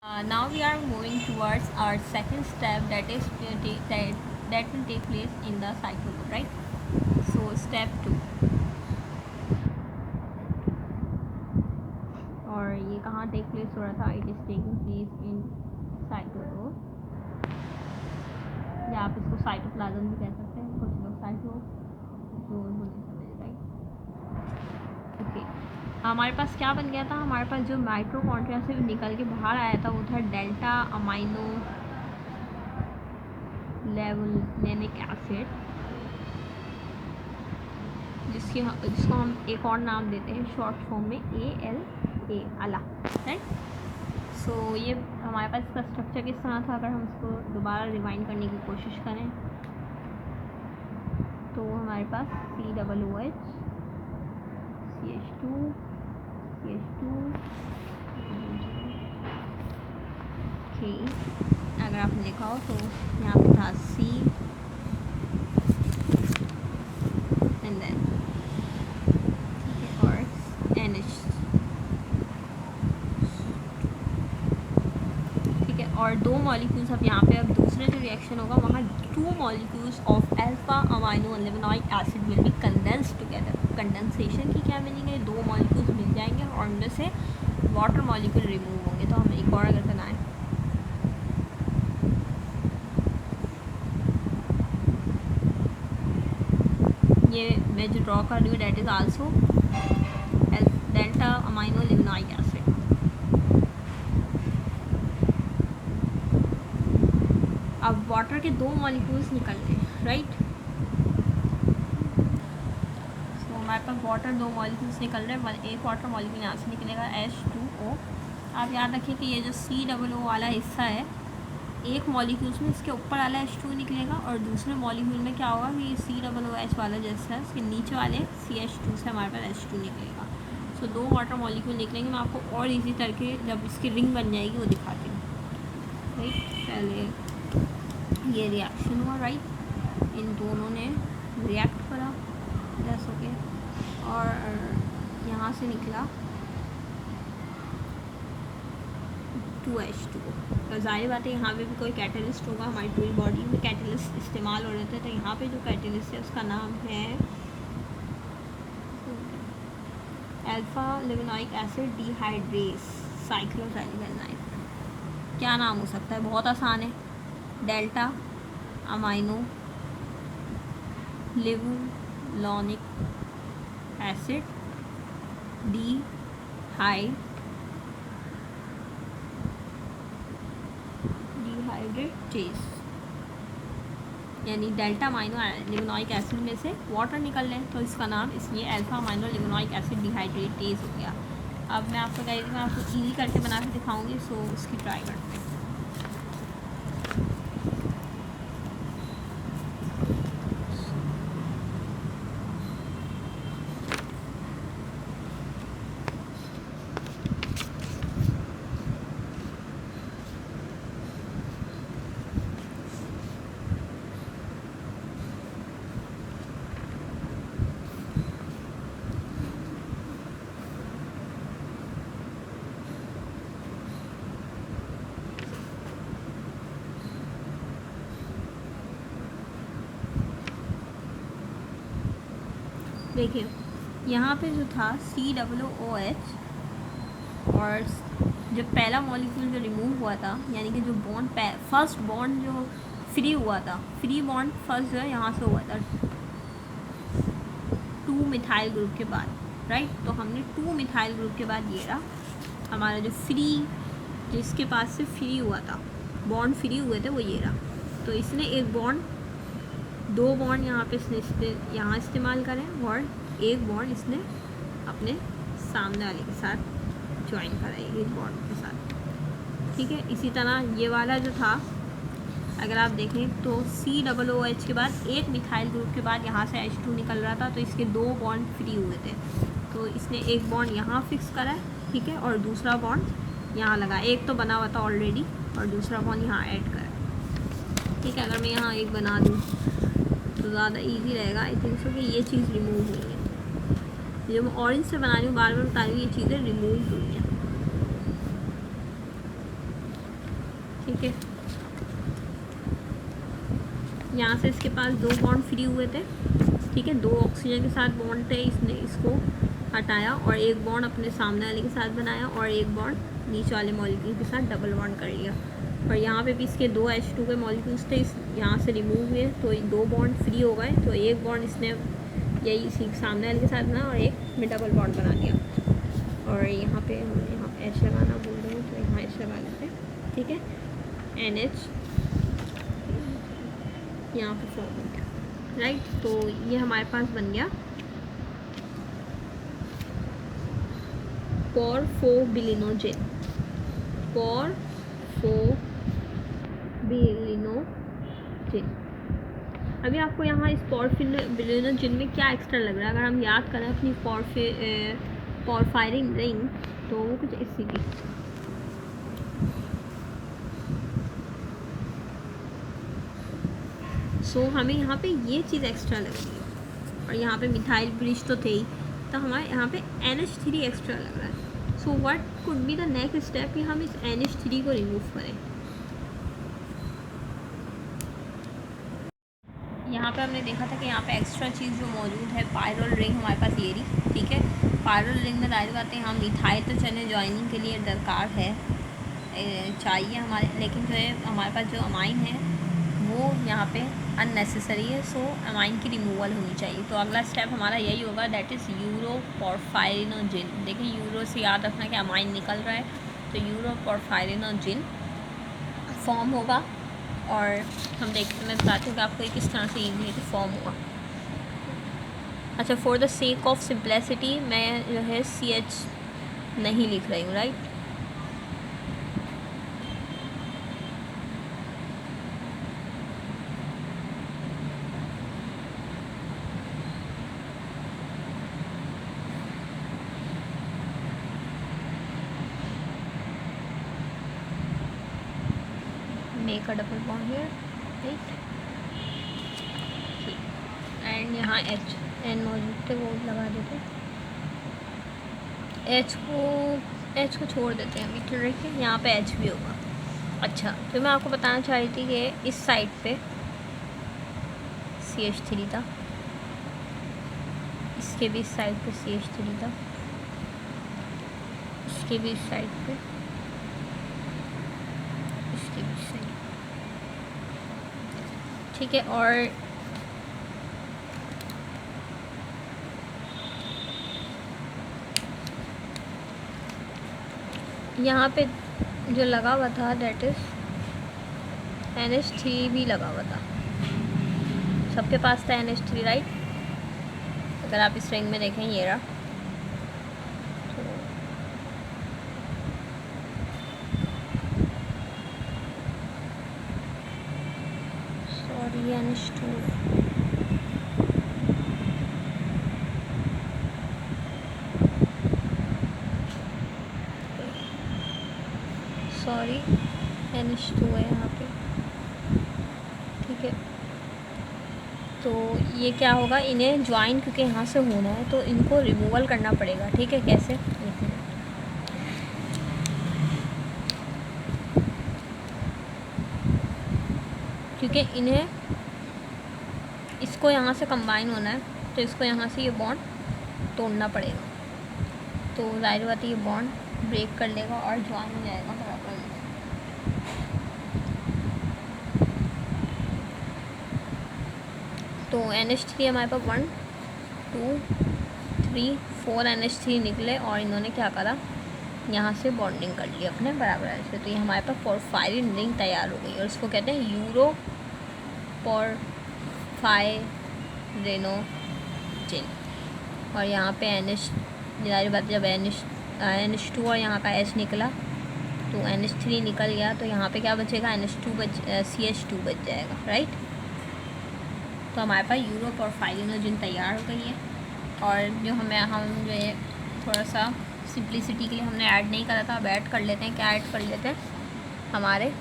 Now we are moving towards our second step, that is that will take place in the cycle loop, right? So step 2, और ये कहाँ take place हो रहा था? It is taking place in cytoplasm, या आप इसको cytoplasm भी कह सकते हैं, कुछ लोग साइटोप्लाज्म बोलते समझ, राइट? ओके, हमारे पास क्या बन गया था? हमारे पास जो माइटोकॉन्ड्रिया से निकल के बाहर आया था वो था डेल्टा अमाइनो लेवुलिनिक एसिड, जिसको हम एक और नाम देते हैं शॉर्ट फॉर्म में ALA, अला, राइट? सो ये हमारे पास इसका स्ट्रक्चर किस तरह था? अगर हम इसको दोबारा रिवाइंड करने की कोशिश करें तो हमारे पास COOH CH2 ओके, अगर आपने देखा हो तो यहाँ पे था C एंड देन और NH, ठीक है, और दो मॉलिक्यूल्स अब यहाँ पे, अब दूसरे जो रिएक्शन होगा वहाँ 2 molecules of alpha amino levulinic acid will be condensed together. Condensation की क्या मीनिंग है? 2 मॉलिक्यूल्स मिल जाएंगे और उनमें से वाटर मॉलिक्यूल रिमूव होंगे। तो हमें एक और अगर बनाएं, ये मैं जो ड्रॉ कर रही हूँ that is also delta amino levulinic acid. अब वाटर के 2 मॉलिक्यूल्स निकल गए, राइट? सो हमारे पास वाटर 2 मॉलिक्यूल्स निकल रहे हैं, एक वाटर मॉलिक्यूल यहाँ से निकलेगा H2O। आप याद रखिए कि ये जो COO वाला हिस्सा है, एक मॉलिक्यूल्स में इसके ऊपर वाला H2 निकलेगा और दूसरे मॉलिक्यूल में क्या होगा कि COOH वाला जैसा है इसके नीचे वाले CH2 से हमारे पास H2 निकलेगा। सो 2 वाटर मॉलिक्यूल निकलेंगे। मैं आपको और इजी करके जब इसकी रिंग बन जाएगी वो दिखाती हूँ, राइट? पहले ये रिएक्शन हुआ, राइट? इन दोनों ने रिएक्ट करा जैसा के, और यहाँ से निकला 2H2O। तो जाहिर बात है यहाँ पे भी कोई कैटलिस्ट होगा, हमारी पूरी बॉडी में कैटलिस्ट इस्तेमाल हो रहे थे। तो यहाँ पे जो कैटलिस्ट है उसका नाम है अल्फा लेवोनोइक एसिड डिहाइड्रेस साइक्लोहेक्सेन। क्या नाम हो सकता है? बहुत आसान है, डेल्टा अमाइनो लेवोनोइक एसिड डिहाइड्रेटेस, यानी डेल्टा अमाइनो लेवोनोइक एसिड में से वाटर निकल रहे हैं तो इसका नाम इसलिए अल्फा अमाइनो लेवोनोइक एसिड डिहाइड्रेटेस हो गया। अब मैं आपको कह रही थी मैं आपको इजी करके बना के दिखाऊंगी, सो उसकी ट्राई करते हैं। देखिए यहाँ पे जो था COOH, और जब पहला मॉलिक्यूल जो रिमूव हुआ था, यानी कि जो बॉन्ड फर्स्ट बॉन्ड जो फ्री हुआ था, फ्री बॉन्ड फर्स्ट जो है यहाँ से हुआ था 2 मिथाइल ग्रुप के बाद, राइट? तो हमने 2 मिथाइल ग्रुप के बाद ये रहा हमारा जो फ्री, जिसके पास से फ्री हुआ था, बॉन्ड फ्री हुए थे, वो ये रहा। तो इसने एक बॉन्ड, 2 बॉन्ड यहाँ पे इसने यहाँ इस्तेमाल करें और एक बॉन्ड इसने अपने सामने वाले के साथ ज्वाइन करा है इस बॉन्ड के साथ, ठीक है? इसी तरह ये वाला जो था, अगर आप देखें तो COOH के बाद एक मिथाइल ग्रुप के बाद यहाँ से H2 निकल रहा था, तो इसके 2 बॉन्ड फ्री हुए थे। तो इसने एक बॉन्ड यहाँ फिक्स करा है, ठीक है, और दूसरा बॉन्ड यहाँ लगा। एक तो बना हुआ था ऑलरेडी और दूसरा बॉन्ड यहाँ ऐड करा, ठीक है? अगर मैं यहाँ एक बना दूँ तो ज़्यादा इजी रहेगा। आई थिंक सो कि ये चीज़ रिमूव हुई है, जो मैं ऑरेंज से बना रही हूँ, बार बार बता रही हूँ, ये चीज़ें रिमूव हुई हैं। ठीक है, यहाँ से इसके पास 2 बॉन्ड फ्री हुए थे, ठीक है, 2 ऑक्सीजन के साथ बॉन्ड थे, इसने इसको हटाया और एक बॉन्ड अपने सामने वाले के साथ बनाया और एक बॉन्ड नीचे वाले मॉलिक्यूल के साथ डबल बॉन्ड कर लिया। और यहाँ पे भी इसके 2 H2 के मॉलिक्यूल्स थे, इस यहाँ से रिमूव हुए तो 2 बॉन्ड फ्री हो गए, तो एक बॉन्ड इसने यही इसी सामने वाले के साथ बनाया और एक में डबल बॉन्ड बना दिया। और यहाँ पे यहाँ H लगाना भूल रही हूँ, तो यहाँ H लगा लेते हैं, ठीक है, NH यहाँ पे फॉर्म हो गया, राइट। तो ये हमारे पास बन गया पॉरफोबिलिनोजिन। अभी आपको यहाँ इस पॉरफोबिलिनोजिन में क्या एक्स्ट्रा लग रहा है? अगर हम याद करें अपनी पॉरफायरिन रिंग, तो वो कुछ इसी की, सो हमें यहाँ पे ये चीज़ एक्स्ट्रा लग रही है। और यहाँ पे मिथाइल ब्रिज तो थे ही, तो हमारे यहाँ पे NH3 एक्स्ट्रा लग रहा है। So what could be the next step कि हम इस NH3 को रिमूव करें। यहाँ पे हमने देखा था कि यहाँ पे एक्स्ट्रा चीज़ जो मौजूद है, पायरोल रिंग हमारे पास ये रही, ठीक है। पायरोल रिंग में जाहिर बात है हम मिथाइल तो चने ज्वाइनिंग के लिए दरकार है, चाहिए हमारे, लेकिन जो है हमारे पास जो अमाइन है वो यहाँ पे अननेसेसरी है, सो अमाइन की रिमूवल होनी चाहिए। तो अगला स्टेप हमारा यही होगा, दैट इज़ यूरोपोरफायरिनोजिन। देखिए यूरो से याद रखना कि अमाइन निकल रहा है, तो यूरोपोरफायरिनोजिन फॉर्म होगा। और हम देखते, मैं बताती हूँ कि आपको किस तरह से इजीली फॉर्म होगा। अच्छा, for the sake of simplicity मैं जो है CH नहीं लिख रही हूँ, right. Make a double bond here, right, and यहाँ N मौजूद थे, वो लगा देते, H को छोड़ देते हैं अभी, ठीक है। यहाँ पे H भी होगा। अच्छा, तो मैं आपको बताना चाह रही थी कि इस साइड पे CH3 था, इसके भी इस साइड पे CH3 था, इसके भी इस साइड पे, इसके भी इस साइड, ठीक है। और यहाँ पे जो लगा हुआ था दैट इज़ NH3 भी लगा हुआ था, सबके पास था NH3, राइट। अगर आप इस रिंग में देखें, ये रहा, सॉरी NH2, सॉरी NH2 है यहाँ पे, ठीक है। तो ये क्या होगा, इन्हें ज्वाइन क्योंकि यहाँ से होना है तो इनको रिमूवल करना पड़ेगा, ठीक है। कैसे, क्योंकि इन्हें इसको यहाँ से कंबाइन होना है, तो इसको यहाँ से ये बॉन्ड तोड़ना पड़ेगा, तो जाहिर बात है ये बॉन्ड ब्रेक कर लेगा और ज्वाइन हो जाएगा बराबर। तो NH3 हमारे पास 1 2 3 4 NH3 निकले और इन्होंने क्या करा, यहाँ से बॉन्डिंग कर ली अपने बराबर ऐसे, तो ये हमारे पास पॉरफायरिन रिंग तैयार हो गई और इसको कहते हैं यूरोपोरफायरिनोजिन। और यहाँ पे NH, जाहिर बात जब NH2 और यहाँ का H निकला तो NH3 निकल गया, तो यहाँ पे क्या बचेगा, CH2 बच जाएगा, राइट। तो हमारे पास यूरोपोरफायरिनोजिन तैयार हो गई है। और जो हम जो है थोड़ा सा सिंप्लिसिटी के लिए हमने ऐड नहीं करा था, अब ऐड कर लेते हैं। क्या ऐड कर लेते हैं, हमारे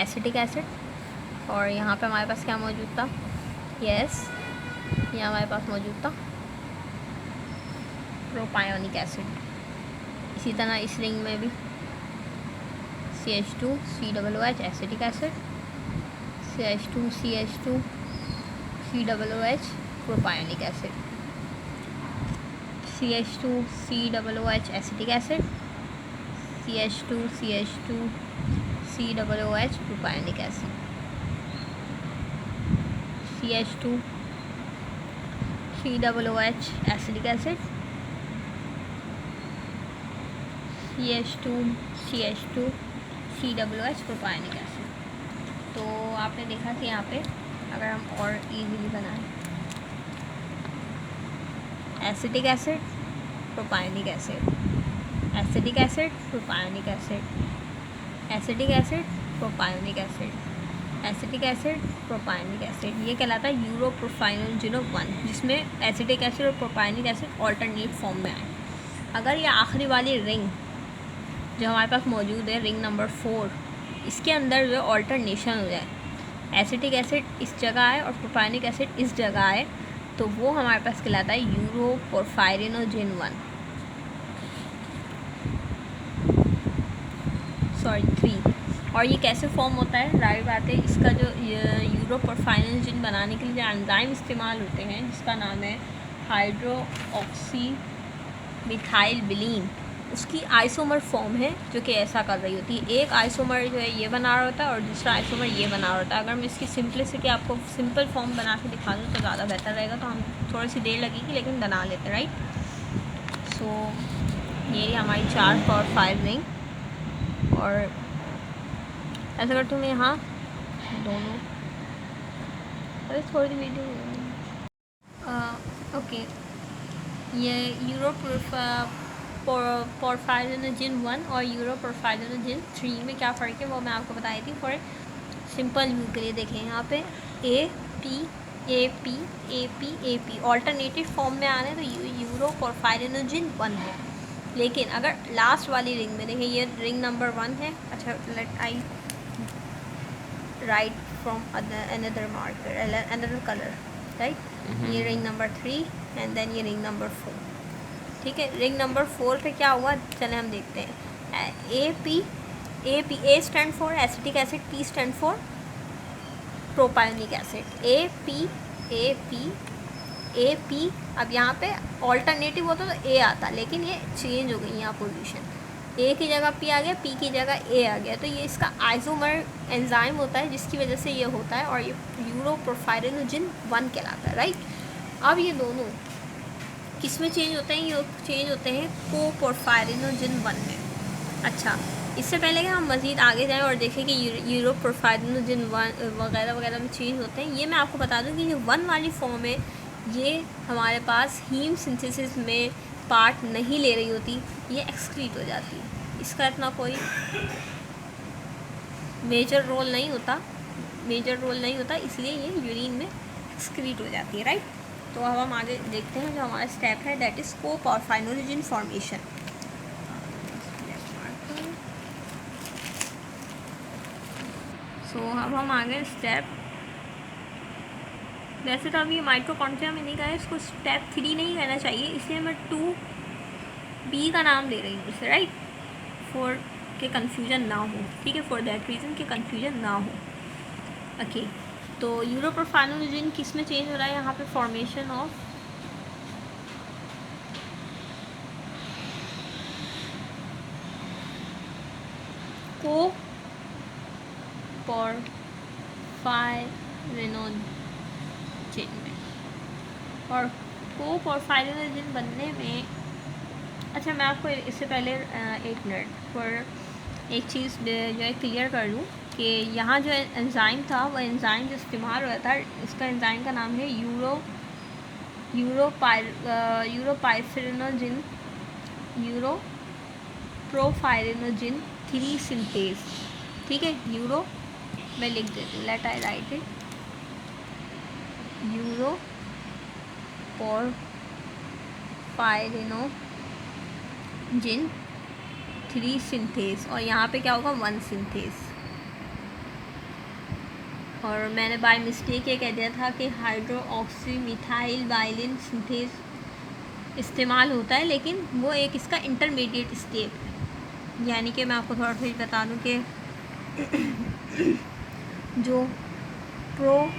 एसिटिक एसिड, और यहाँ पे हमारे पास क्या मौजूद था, यस, यहाँ हमारे पास मौजूद था प्रोपायोनिक एसिड। इसी तरह इस रिंग में भी CH2COOH acetic acid, CH2CH2COOH propionic acid, CH2COOH acetic acid, CH2CH2COOH propionic acid, CH2COOH acetic acid, CH2CH2COOH propionic acid. तो आपने देखा कि यहाँ पे अगर हम और इजीली बनाएं, acetic acid, propionic acid, acetic acid, propionic acid, acetic acid, propionic acid, acetic acid, propionic acid, ये कहलाता है यूरोप्रोपाइनोल 1, जिसमें एसिटिक एसिड और प्रोपायोनिक एसिड ऑल्टरनेट फॉर्म में आए। अगर ये आखिरी वाली रिंग जो हमारे पास मौजूद है, रिंग नंबर 4, इसके अंदर जो ऑल्टरनेशन हो जाए, एसिटिक एसिड इस जगह आए और प्रोपायोनिक एसिड इस जगह आए, तो वो हमारे पास कहलाता है यूरोपोरफायरिनोजिन 3। और ये कैसे फॉर्म होता है? राइट बात है, इसका जो यूरोपोरफायरिनोजिन बनाने के लिए जो एंजाइम इस्तेमाल होते हैं, जिसका नाम है हाइड्रोक्सी मिथाइल बिलीन, उसकी आइसोमर फॉर्म है जो कि ऐसा कर रही होती है। एक आइसोमर जो है ये बना रहा होता है और दूसरा आइसोमर ये बना रहा होता है। अगर मैं इसकी सिंपलिसिटी आपको सिंपल फॉर्म बना के दिखा दूँ तो ज़्यादा बेहतर रहेगा, तो हम थोड़ी सी देर लगेगी लेकिन बना लेते हैं, राइट। सो ये हमारी 4 और 5 रिंग, और ऐसा कर तुम्हें यहाँ दोनों, अरे थोड़ी सी वीडियो ओके। ये यूरोपोरफायरिनोजिन 1 और यूरोपोरफायरिनोजिन 3 में क्या फ़र्क है वो मैं आपको बताई थी। फॉर सिंपल व्यू के लिए देखें, यहाँ पे AP ऑल्टरनेटिव फॉर्म में आ रहे हैं, तो यूरोपोरफायरिनोजिन 1 है। लेकिन अगर लास्ट वाली रिंग में देखें, ये रिंग नंबर 1 है। अच्छा, let I write from another marker, another colour, right. ये रिंग नंबर 3 एंड देन ये रिंग नंबर 4, ठीक है। रिंग नंबर 4 पे क्या हुआ, चले हम देखते हैं। A stand for acetic acid, P stand for propionic acid, AP। अब यहाँ पे ऑल्टरनेटिव होता तो A आता, लेकिन ये चेंज हो गई यहाँ पोजीशन, A की जगह P आ गया, P की जगह A आ गया। तो ये इसका आइसोमर एंजाइम होता है जिसकी वजह से ये होता है, और ये यूरोपोरफायरिनोजिन 1 कहलाता है, राइट। अब ये दोनों किस में चेंज होते हैं? ये चेंज होते हैं कोपोरफायरिनोजिन 1 में। अच्छा, इससे पहले कि हम मज़ीद आगे जाएं और देखें कि यूरोपोरफायरिनोजिन 1 वगैरह वगैरह में चेंज होते हैं, ये मैं आपको बता दूं कि ये 1 वाली फॉर्म है, ये हमारे पास हीम सिंथेसिस में पार्ट नहीं ले रही होती, ये एक्सक्रीट हो जाती है। इसका इतना कोई मेजर रोल नहीं होता, इसलिए ये यूरिन में एक्सक्रीट हो जाती है, राइट। तो अब हम आगे देखते हैं, जो हमारा स्टेप है दैट इज़ कोपोरफायरिनोजिन फॉर्मेशन। सो अब हम आगे स्टेप, वैसे तो अभी माइटोकॉन्ड्रिया में नहीं गए, इसको स्टेप 3 नहीं कहना चाहिए, इसलिए मैं 2B का नाम ले रही हूँ इसे, राइट, फॉर के कन्फ्यूजन ना हो, ठीक है, फॉर दैट रीज़न के कन्फ्यूजन ना हो। ओके, तो यूरोपोरफायरिनोजिन किस में चेंज हो रहा है? यहाँ पे फॉर्मेशन ऑफ कोपोरफायरिनोजिन में, और कोपोरफायरिनोजिन बनने में, अच्छा मैं आपको इससे पहले 1 मिनट पर एक चीज़ जो है क्लियर कर दूँ कि यहाँ जो एंजाइम था, वो एंजाइम जो इस्तेमाल हुआ था, इसका एंजाइम का नाम है यूरोप्रोफायरिनोजिन 3 सिंथेज, ठीक है। मैं लिख देती हूँ, let I write it, uroporphyrinogen 3 synthase, और यहाँ पे क्या होगा 1 सिंथेज। और मैंने बाय मिस्टेक ये कह दिया था कि हाइड्रोक्सी मिथाइल वाइलिन सिंथेज इस्तेमाल होता है, लेकिन वो एक इसका इंटरमीडिएट स्टेप है। यानी कि मैं आपको थोड़ा सा बता दूं कि जो प्रोपाइरिनोजिन,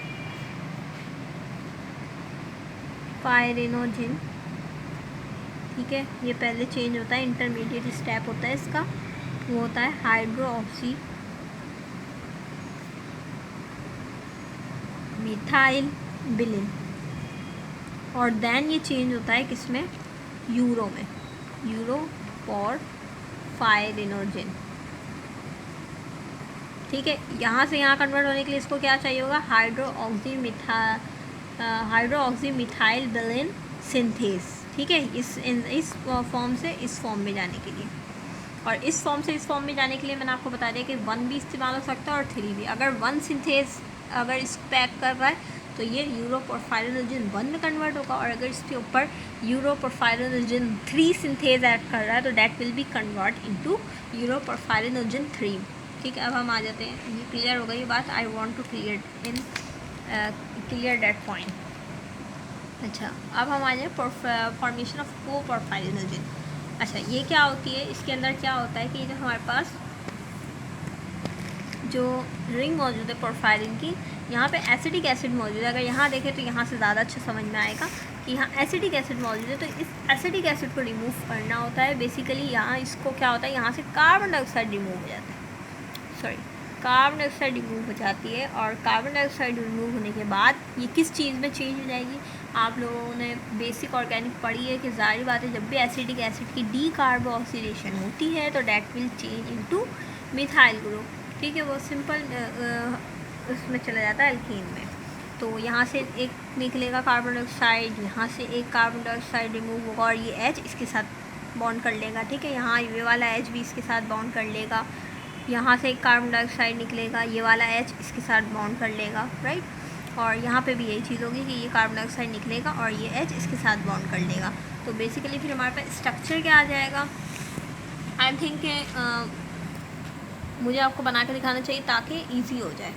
ठीक है, ये पहले चेंज होता है, इंटरमीडिएट स्टेप होता है इसका, वो होता है हाइड्रोक्सी मिथाइल बिलिन, और देन ये चेंज होता है किसमें, यूरो में, यूरोपोरफायरिनोजिन, ठीक है। यहाँ से यहाँ कन्वर्ट होने के लिए इसको क्या चाहिए होगा, हाइड्रोक्सी मिथाइल बिलिन सिंथेस, ठीक है, इस फॉर्म से इस फॉर्म में जाने के लिए। और इस फॉर्म से इस फॉर्म में जाने के लिए मैंने आपको बता दिया कि 1 भी इस्तेमाल हो सकता है और 3 भी। अगर 1 सिंथेस अगर इस पैक कर रहा है तो ये यूरोपोरफायरिनोजिन 1 में कन्वर्ट होगा, और अगर इसके ऊपर यूरोपोरफायरिनोजिन 3 सिंथेस ऐड कर रहा है तो that will be convert into uroporphyrinogen 3, ठीक है। अब हम आ जाते हैं, ये क्लियर हो गई ये बात, I want to clear that point. अच्छा, अब हम आ जाए फॉर्मेशन ऑफ कोपोरफायरिनोजिन। अच्छा, ये क्या होती है, इसके अंदर क्या होता है कि जो हमारे पास जो रिंग मौजूद है पोरफायरिन की, यहाँ पे एसिडिक एसिड मौजूद है। अगर यहाँ देखें तो यहाँ से ज़्यादा अच्छा समझ में आएगा कि यहाँ एसिडिक एसिड मौजूद है, तो इस एसिडिक एसिड को रिमूव करना होता है। बेसिकली यहाँ इसको क्या होता है, यहाँ से कार्बन डाइऑक्साइड रिमूव हो जाता है, सॉरी कार्बन डाइऑक्साइड रिमूव हो जाती है, और कार्बन डाइऑक्साइड रिमूव होने के बाद ये किस चीज़ में चेंज हो जाएगी। आप लोगों ने बेसिक ऑर्गेनिक पढ़ी है कि जाहिर बात है जब भी एसिडिक एसिड की डीकार्बोक्सिलेशन होती है तो that will change into methyl group, ठीक है, वो सिंपल उसमें चला जाता है एल्कीन में। तो यहाँ से एक निकलेगा कार्बन डाइऑक्साइड, यहाँ से एक कार्बन डाइऑक्साइड रिमूव होगा और ये H इसके साथ बॉन्ड कर लेगा, ठीक है, यहाँ ये वाला H भी इसके साथ बॉन्ड कर लेगा, यहाँ से एक कार्बन डाइऑक्साइड निकलेगा, ये वाला H इसके साथ बॉन्ड कर लेगा, राइट। और यहाँ पे भी यही चीज़ होगी कि ये कार्बन डाइऑक्साइड निकलेगा और ये H इसके साथ बॉन्ड कर लेगा। तो बेसिकली फिर हमारे पास स्ट्रक्चर क्या आ जाएगा, आई थिंक मुझे आपको बना के दिखाना चाहिए ताकि इजी हो जाए।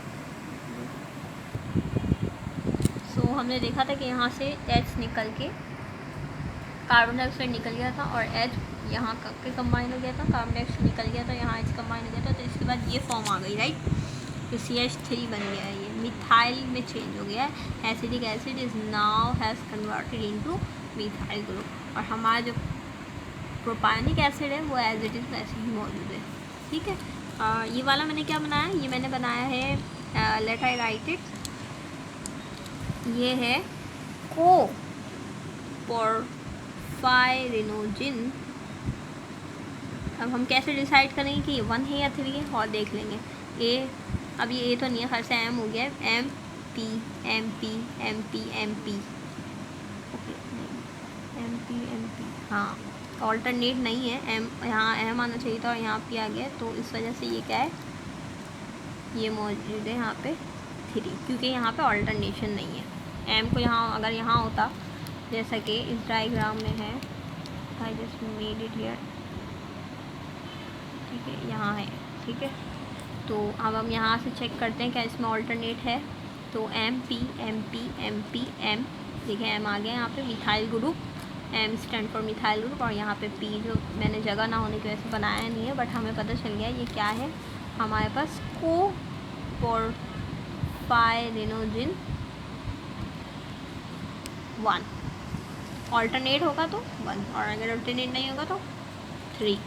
सो हमने देखा था कि यहाँ से H निकल के कार्बन डाइऑक्साइड निकल गया था और H यहाँ के कंबाइन हो गया था, कार्बन डाइऑक्साइड निकल गया था, यहाँ H कंबाइन हो गया था, तो इसके बाद ये फॉर्म आ गई, राइट। तो CH3 बन गया है, ये मिथाइल में चेंज हो गया है। Acidic acid is now has converted into methyl group, और हमारा जो प्रोपायोनिक एसिड है वो एज इट इज़ वैसे ही मौजूद है, ठीक है। ये वाला मैंने क्या बनाया, ये मैंने बनाया है, लेट आई राइट इट, ये है कोपोरफायरिनोजिन। अब हम कैसे डिसाइड करेंगे कि ये 1 है या 3 है, और देख लेंगे। ए, अब ये ए तो नहीं है, खैर से एम हो गया है, MP MP MP MP, okay, MP MP, हाँ ऑल्टरनेट नहीं है, एम यहाँ एम आना चाहिए था और यहाँ P आ गया, तो इस वजह से ये क्या है, ये मौजूद है यहाँ पे 3, क्योंकि यहाँ पे ऑल्टरनेशन नहीं है। एम को यहाँ अगर यहाँ होता, जैसा कि इस डायग्राम में है, I just made it here, ठीक है, यहाँ है, ठीक है। तो अब हम यहाँ से चेक करते हैं क्या इसमें ऑल्टरनेट है, तो MP MP MP M, देखिए M आ गया यहाँ पे, methyl group, M stand for methyl group, और यहाँ पे P जो मैंने जगह ना होने की वजह से बनाया नहीं है, बट हमें पता चल गया ये क्या है, हमारे पास कोपोरफायरिनोजिन 1, ऑल्टरनेट होगा तो 1, और अगर ऑल्टरनेट नहीं होगा तो 3।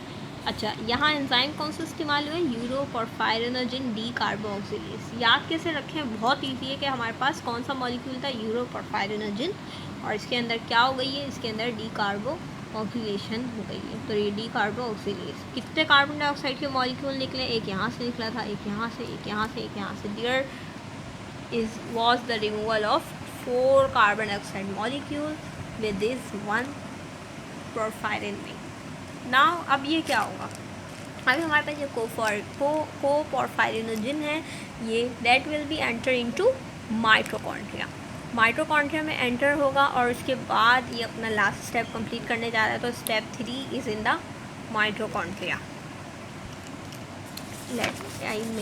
अच्छा, यहाँ एंजाइम कौन सा इस्तेमाल हुआ है, यूरोपोरफायरिनोजिन डीकार्बोक्सिलेज। याद कैसे रखें, बहुत ईजी है कि हमारे पास कौन सा मॉलिक्यूल था, यूरोपोरफायरिनोजिन, और इसके अंदर क्या हो गई है, इसके अंदर डीकार्बोक्सिलेशन हो गई है। तो ये डीकार्बोक्सिलेज, कितने कार्बन डाइऑक्साइड के मॉलिक्यूल निकले, एक यहाँ से निकला था, एक यहाँ से, एक यहाँ से, एक यहाँ से, there was the removal of 4 carbon dioxide molecule with this 1 porphyrin ring. Now अब ये क्या होगा, अभी हमारे पास जो कोपोरफायरिनोजिन है, ये that will be enter into mitochondria, mitochondria में एंटर होगा, और उसके बाद ये अपना लास्ट स्टेप कंप्लीट करने जा रहा है। तो step 3 is in the mitochondria. Let I make